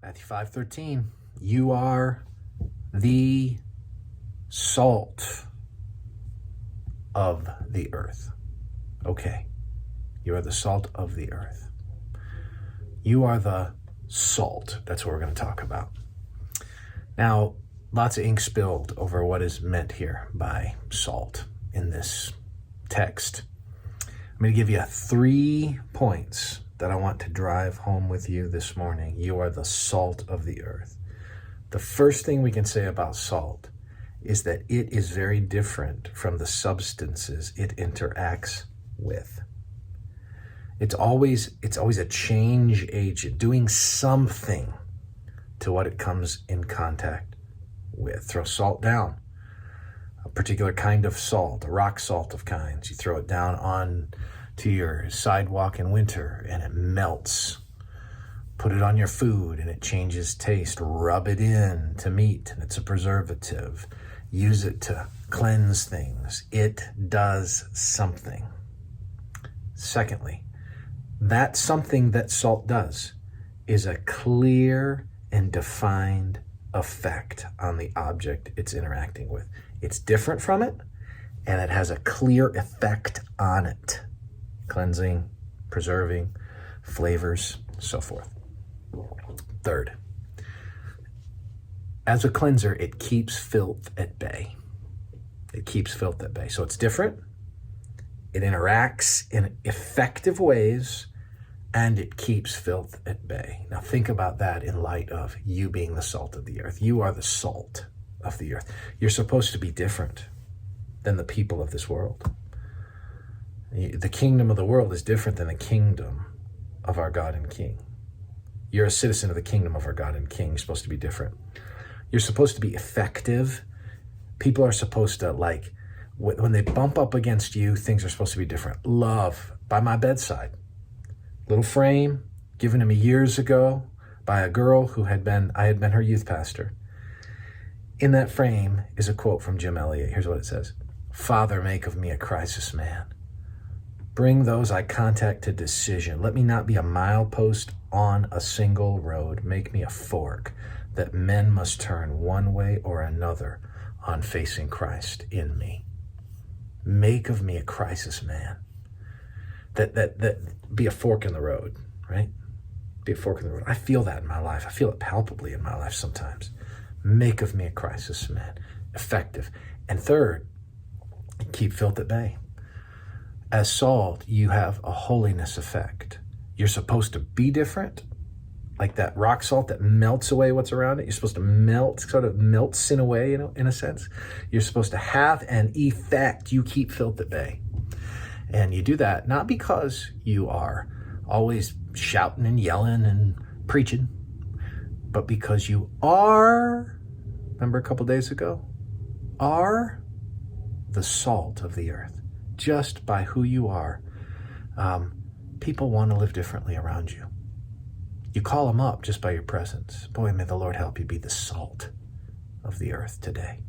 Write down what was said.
Matthew 5:13, you are the salt of the earth. Okay, you are the salt of the earth. You are the salt. That's what we're going to talk about. Now, lots of ink spilled over what is meant here by salt in this text. I'm going to give you 3 points that I want to drive home with you this morning. You are the salt of the earth. The first thing we can say about salt is that it is very different from the substances it interacts with. It's always a change agent, doing something to what it comes in contact with. Throw salt down, a particular kind of salt, a rock salt of kinds. You throw it down on to your sidewalk in winter and it melts. Put it on your food and it changes taste. Rub it in to meat and it's a preservative. Use it to cleanse things. It does something. Secondly, that something that salt does is a clear and defined effect on the object it's interacting with. It's different from it and it has a clear effect on it. Cleansing, preserving, flavors, so forth. Third, as a cleanser, it keeps filth at bay. It keeps filth at bay. So it's different. It interacts in effective ways and it keeps filth at bay. Now think about that in light of you being the salt of the earth. You are the salt of the earth. You're supposed to be different than the people of this world. The kingdom of the world is different than the kingdom of our God and King. You're a citizen of the kingdom of our God and King. You're supposed to be different. You're supposed to be effective. People are supposed to, like, when they bump up against you, things are supposed to be different. Love, by my bedside. Little frame, given to me years ago by a girl who I had been her youth pastor. In that frame is a quote from Jim Elliot. Here's what it says. Father, make of me a crisis man. Bring those I contact to decision. Let me not be a milepost on a single road. Make me a fork that men must turn one way or another on facing Christ in me. Make of me a crisis man. That be a fork in the road, right? Be a fork in the road. I feel that in my life. I feel it palpably in my life sometimes. Make of me a crisis man. Effective. And third, keep filth at bay. As salt, you have a holiness effect. You're supposed to be different, like that rock salt that melts away what's around it. You're supposed to melt sin away, in a sense. You're supposed to have an effect. You keep filth at bay. And you do that not because you are always shouting and yelling and preaching, but because you are, remember a couple days ago, are the salt of the earth. Just by who you are, people want to live differently around you. You call them up just by your presence. Boy, may the Lord help you be the salt of the earth today.